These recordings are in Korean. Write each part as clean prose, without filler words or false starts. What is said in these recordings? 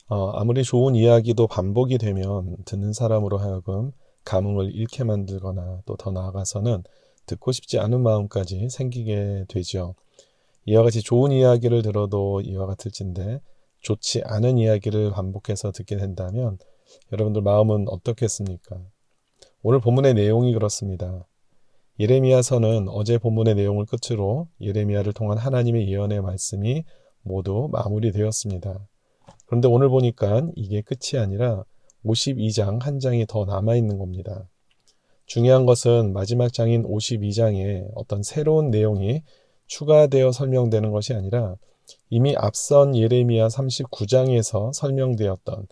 아무리 좋은 이야기도 반복이 되면 듣는 사람으로 하여금 감흥을 잃게 만들거나 또 더 나아가서는 듣고 싶지 않은 마음까지 생기게 되죠. 이와 같이 좋은 이야기를 들어도 이와 같을진데 좋지 않은 이야기를 반복해서 듣게 된다면 여러분들 마음은 어떻겠습니까? 오늘 본문의 내용이 그렇습니다. 예레미야서는 어제 본문의 내용을 끝으로 예레미야를 통한 하나님의 예언의 말씀이 모두 마무리되었습니다. 그런데 오늘 보니까 이게 끝이 아니라 52장 한 장이 더 남아있는 겁니다. 중요한 것은 마지막 장인 52장에 어떤 새로운 내용이 추가되어 설명되는 것이 아니라 이미 앞선 예레미야 39장에서 설명되었던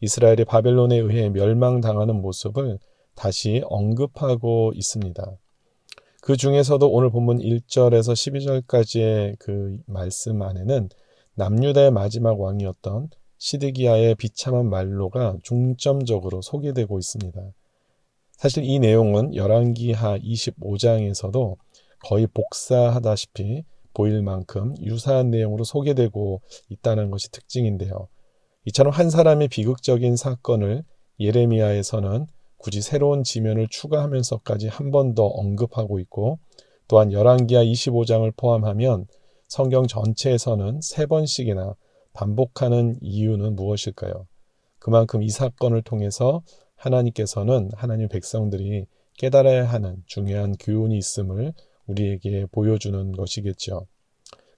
이스라엘이 바벨론에 의해 멸망당하는 모습을 다시 언급하고 있습니다. 그 중에서도 오늘 본문 1절에서 12절까지의 그 말씀 안에는 남유다의 마지막 왕이었던 시드기야의 비참한 말로가 중점적으로 소개되고 있습니다. 사실 이 내용은 열왕기하 25장에서도 거의 복사하다시피 보일 만큼 유사한 내용으로 소개되고 있다는 것이 특징인데요. 이처럼 한 사람의 비극적인 사건을 예레미야에서는 굳이 새로운 지면을 추가하면서까지 한 번 더 언급하고 있고, 또한 열왕기하 25장을 포함하면 성경 전체에서는 3번씩이나 반복하는 이유는 무엇일까요? 그만큼 이 사건을 통해서 하나님께서는 하나님 백성들이 깨달아야 하는 중요한 교훈이 있음을 우리에게 보여주는 것이겠죠.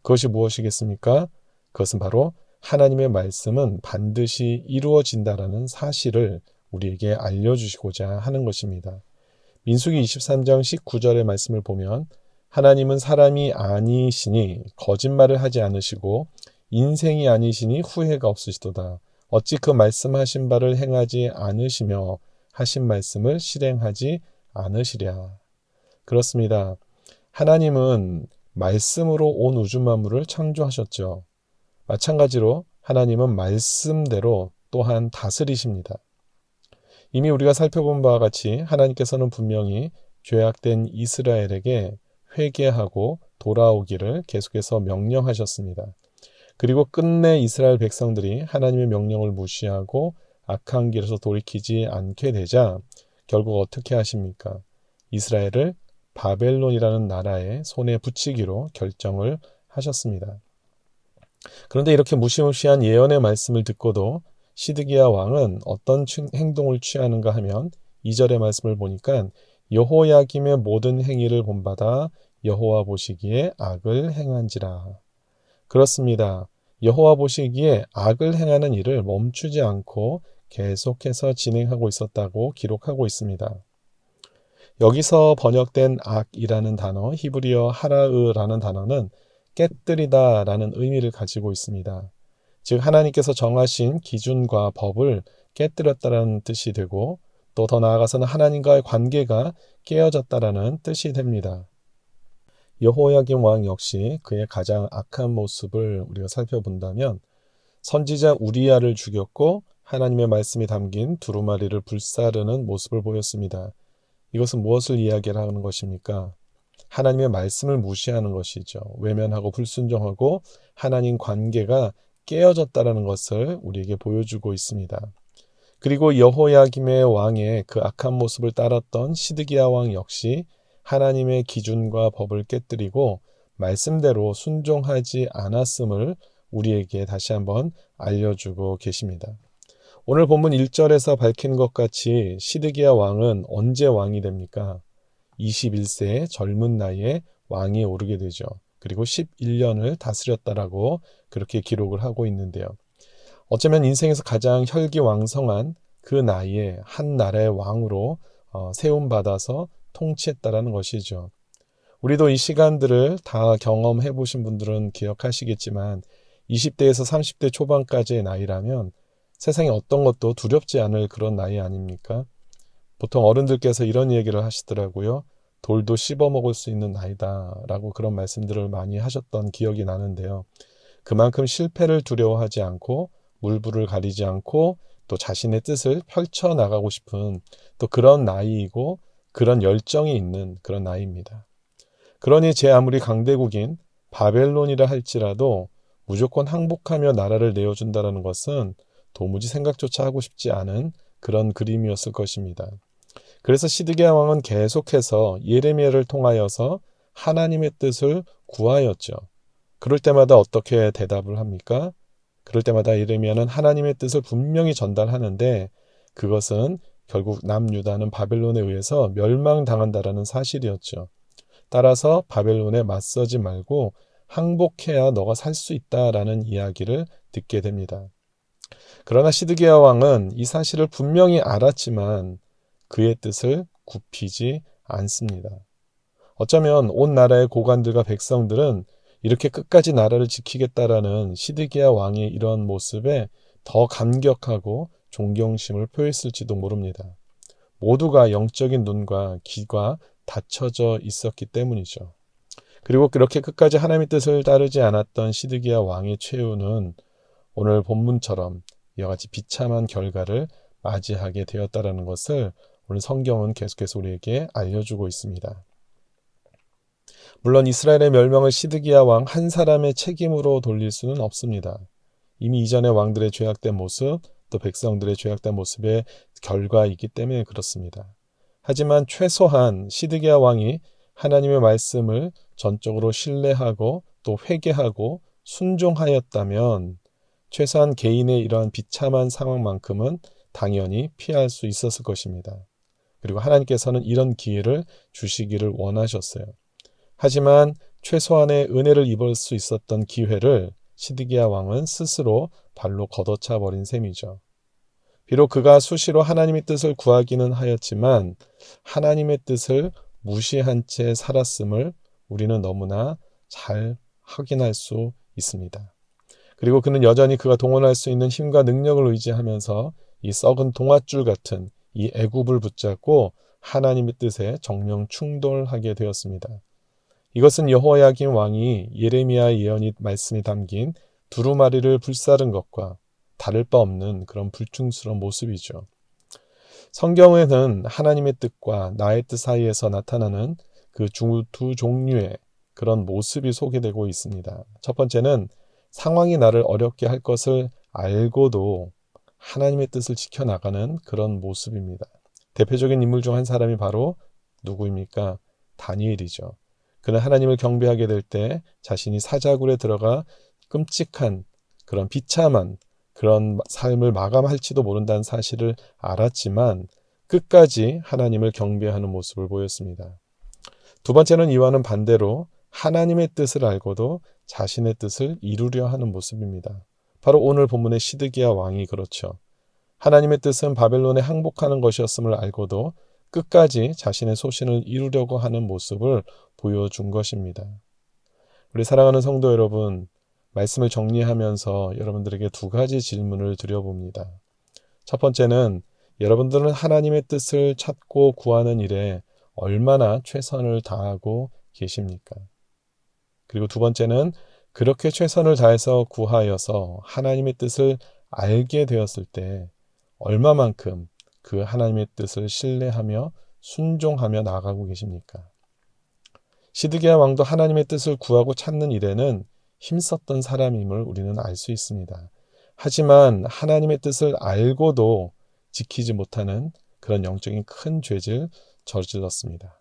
그것이 무엇이겠습니까? 그것은 바로 하나님의 말씀은 반드시 이루어진다라는 사실을 우리에게 알려주시고자 하는 것입니다. 민수기 23장 19절의 말씀을 보면 하나님은 사람이 아니시니 거짓말을 하지 않으시고 인생이 아니시니 후회가 없으시도다. 어찌 그 말씀하신 바를 행하지 않으시며 하신 말씀을 실행하지 않으시랴. 그렇습니다. 하나님은 말씀으로 온 우주 만물을 창조하셨죠. 마찬가지로 하나님은 말씀대로 또한 다스리십니다. 이미 우리가 살펴본 바와 같이 하나님께서는 분명히 죄악된 이스라엘에게 회개하고 돌아오기를 계속해서 명령하셨습니다. 그리고 끝내 이스라엘 백성들이 하나님의 명령을 무시하고 악한 길에서 돌이키지 않게 되자 결국 어떻게 하십니까? 이스라엘을 바벨론이라는 나라의 손에 붙이기로 결정을 하셨습니다. 그런데 이렇게 무시무시한 예언의 말씀을 듣고도 시드기야 왕은 어떤 행동을 취하는가 하면 2절의 말씀을 보니까 여호야김의 모든 행위를 본받아 여호와 보시기에 악을 행한지라. 그렇습니다. 여호와 보시기에 악을 행하는 일을 멈추지 않고 계속해서 진행하고 있었다고 기록하고 있습니다. 여기서 번역된 악이라는 단어, 히브리어 하라으라는 단어는 깨뜨리다 라는 의미를 가지고 있습니다. 즉 하나님께서 정하신 기준과 법을 깨뜨렸다라는 뜻이 되고 또 더 나아가서는 하나님과의 관계가 깨어졌다라는 뜻이 됩니다. 여호야김 왕 역시 그의 가장 악한 모습을 우리가 살펴본다면 선지자 우리야를 죽였고 하나님의 말씀이 담긴 두루마리를 불사르는 모습을 보였습니다. 이것은 무엇을 이야기하는 것입니까? 하나님의 말씀을 무시하는 것이죠. 외면하고 불순종하고 하나님 관계가 깨어졌다는 것을 우리에게 보여주고 있습니다. 그리고 여호야김의 왕의 그 악한 모습을 따랐던 시드기야 왕 역시 하나님의 기준과 법을 깨뜨리고 말씀대로 순종하지 않았음을 우리에게 다시 한번 알려주고 계십니다. 오늘 본문 1절에서 밝힌 것 같이 시드기야 왕은 언제 왕이 됩니까? 21세의 젊은 나이에 왕이 오르게 되죠. 그리고 11년을 다스렸다라고 그렇게 기록을 하고 있는데요. 어쩌면 인생에서 가장 혈기왕성한 그 나이에 한 나라의 왕으로 세움받아서 통치했다라는 것이죠. 우리도 이 시간들을 다 경험해 보신 분들은 기억하시겠지만 20대에서 30대 초반까지의 나이라면 세상에 어떤 것도 두렵지 않을 그런 나이 아닙니까? 보통 어른들께서 이런 얘기를 하시더라고요. 돌도 씹어먹을 수 있는 나이다 라고 그런 말씀들을 많이 하셨던 기억이 나는데요. 그만큼 실패를 두려워하지 않고 물불을 가리지 않고 또 자신의 뜻을 펼쳐나가고 싶은 또 그런 나이이고 그런 열정이 있는 그런 나이입니다. 그러니 제 아무리 강대국인 바벨론이라 할지라도 무조건 항복하며 나라를 내어준다는 것은 도무지 생각조차 하고 싶지 않은 그런 그림이었을 것입니다. 그래서 시드기야 왕은 계속해서 예레미야를 통하여서 하나님의 뜻을 구하였죠. 그럴 때마다 어떻게 대답을 합니까? 그럴 때마다 예레미야는 하나님의 뜻을 분명히 전달하는데 그것은 결국 남유다는 바벨론에 의해서 멸망당한다라는 사실이었죠. 따라서 바벨론에 맞서지 말고 항복해야 너가 살 수 있다라는 이야기를 듣게 됩니다. 그러나 시드기야 왕은 이 사실을 분명히 알았지만 그의 뜻을 굽히지 않습니다. 어쩌면 온 나라의 고관들과 백성들은 이렇게 끝까지 나라를 지키겠다라는 시드기야 왕의 이런 모습에 더 감격하고 존경심을 표했을지도 모릅니다. 모두가 영적인 눈과 귀가 닫혀져 있었기 때문이죠. 그리고 그렇게 끝까지 하나님의 뜻을 따르지 않았던 시드기야 왕의 최후는 오늘 본문처럼 이와 같이 비참한 결과를 맞이하게 되었다라는 것을 오늘 성경은 계속해서 우리에게 알려주고 있습니다. 물론 이스라엘의 멸망을 시드기야 왕 한 사람의 책임으로 돌릴 수는 없습니다. 이미 이전의 왕들의 죄악된 모습, 또 백성들의 죄악된 모습의 결과이기 때문에 그렇습니다. 하지만 최소한 시드기야 왕이 하나님의 말씀을 전적으로 신뢰하고 또 회개하고 순종하였다면 최소한 개인의 이러한 비참한 상황만큼은 당연히 피할 수 있었을 것입니다. 그리고 하나님께서는 이런 기회를 주시기를 원하셨어요. 하지만 최소한의 은혜를 입을 수 있었던 기회를 시드기야 왕은 스스로 발로 걷어차 버린 셈이죠. 비록 그가 수시로 하나님의 뜻을 구하기는 하였지만 하나님의 뜻을 무시한 채 살았음을 우리는 너무나 잘 확인할 수 있습니다. 그리고 그는 여전히 그가 동원할 수 있는 힘과 능력을 의지하면서 이 썩은 동아줄 같은 이 애굽을 붙잡고 하나님의 뜻에 정령 충돌하게 되었습니다. 이것은 여호야김 왕이 예레미야 예언이 말씀이 담긴 두루마리를 불사른 것과 다를 바 없는 그런 불충스러운 모습이죠. 성경에는 하나님의 뜻과 나의 뜻 사이에서 나타나는 그 두 종류의 그런 모습이 소개되고 있습니다. 첫 번째는 상황이 나를 어렵게 할 것을 알고도 하나님의 뜻을 지켜나가는 그런 모습입니다. 대표적인 인물 중 한 사람이 바로 누구입니까? 다니엘이죠. 그는 하나님을 경배하게 될 때 자신이 사자굴에 들어가 끔찍한 그런 비참한 그런 삶을 마감할지도 모른다는 사실을 알았지만 끝까지 하나님을 경배하는 모습을 보였습니다. 두 번째는 이와는 반대로 하나님의 뜻을 알고도 자신의 뜻을 이루려 하는 모습입니다. 바로 오늘 본문의 시드기야 왕이 그렇죠. 하나님의 뜻은 바벨론에 항복하는 것이었음을 알고도 끝까지 자신의 소신을 이루려고 하는 모습을 보여준 것입니다. 우리 사랑하는 성도 여러분, 말씀을 정리하면서 여러분들에게 두 가지 질문을 드려봅니다. 첫 번째는 여러분들은 하나님의 뜻을 찾고 구하는 일에 얼마나 최선을 다하고 계십니까? 그리고 두 번째는 그렇게 최선을 다해서 구하여서 하나님의 뜻을 알게 되었을 때 얼마만큼 그 하나님의 뜻을 신뢰하며 순종하며 나아가고 계십니까? 시드기야 왕도 하나님의 뜻을 구하고 찾는 일에는 힘썼던 사람임을 우리는 알 수 있습니다. 하지만 하나님의 뜻을 알고도 지키지 못하는 그런 영적인 큰 죄를 저질렀습니다.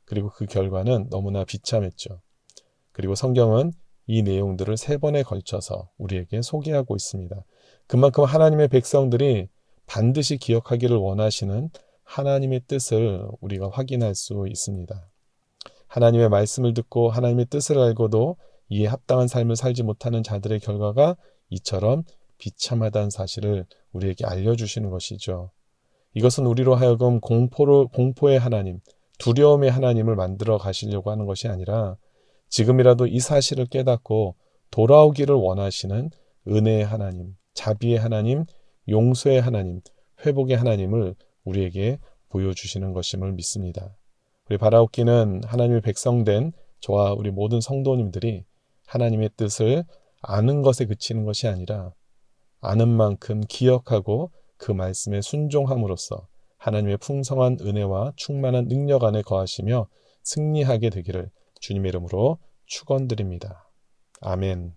그리고 그 결과는 너무나 비참했죠. 그리고 성경은 이 내용들을 3번에 걸쳐서 우리에게 소개하고 있습니다. 그만큼 하나님의 백성들이 반드시 기억하기를 원하시는 하나님의 뜻을 우리가 확인할 수 있습니다. 하나님의 말씀을 듣고 하나님의 뜻을 알고도 이에 합당한 삶을 살지 못하는 자들의 결과가 이처럼 비참하다는 사실을 우리에게 알려주시는 것이죠. 이것은 우리로 하여금 공포의 하나님, 두려움의 하나님을 만들어 가시려고 하는 것이 아니라 지금이라도 이 사실을 깨닫고 돌아오기를 원하시는 은혜의 하나님, 자비의 하나님, 용서의 하나님, 회복의 하나님을 우리에게 보여주시는 것임을 믿습니다. 우리 바라옵기는 하나님의 백성된 저와 우리 모든 성도님들이 하나님의 뜻을 아는 것에 그치는 것이 아니라 아는 만큼 기억하고 그 말씀에 순종함으로써 하나님의 풍성한 은혜와 충만한 능력 안에 거하시며 승리하게 되기를 주님의 이름으로 축원드립니다. 아멘.